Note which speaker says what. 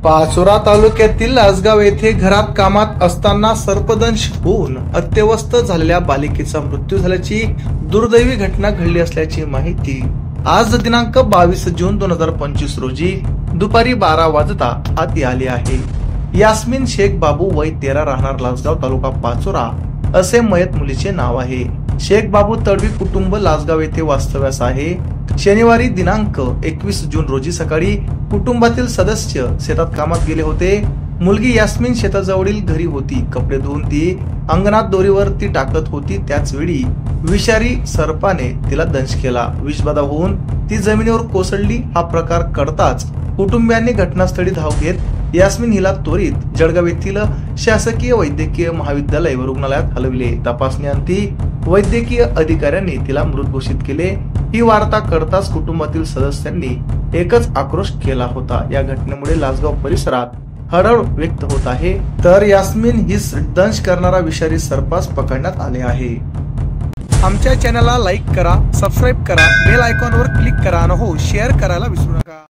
Speaker 1: पाचोरा तालुक्यातील लासगाव येथे घरात कामात असताना सर्पदंश होऊन अत्यवस्थ झालेल्या बालिकेचा मृत्यू झाल्याची दुर्दैवी घटना घडली असल्याची माहिती आज दिनांक 22 जून 2025 रोजी दुपारी 12 वाजता हाती आली आहे। यास्मिन शेख बाबू वय 13 राहणार लासगाव तालुका पाचोरा असे मयत मुलीचे नाव आहे। शेख बाबू तडवी कुटुंब लासगाव येथे वास्तव्यास आहे। शनिवारी दिनांक 21 जून रोजी सकाळी कुटुंबातील सदस्य शेतात कामात गेले होते। मुलगी यास्मिन शेताजवळील घरी होती। कपडे धुवून ती अंगणात दोरीवर ती टाकत होती। त्याच वेळी विषारी सर्पाने तिला दंश केला। विषबाधा होऊन ती जमिनीवर कोसळली। हा प्रकार कळताच कुटुंबियांनी घटनास्थळी धाव घेत यास्मिन हिला त्वरित जळगाव येथील शासकीय वैद्यकीय महाविद्यालय व रुग्णालयात हलविले। तपासणीअंती वैद्यकीय अधिकाऱ्यांनी तिला मृत घोषित केले। ही वार्ता कळताच कुटुंबातील सदस्यांनी एकच आक्रोश केला होता। या घटनेमुळे लासगाव परिसरात हळहळ व्यक्त होत आहे। तर यास्मिन हिस दंश करणारा विषारी सर्पास पकडण्यात आले आहे। आमच्या चॅनलला लाईक करा, सबस्क्राईब करा, बेल आयकॉनवर क्लिक करा आणि हो शेअर करायला विसरू नका।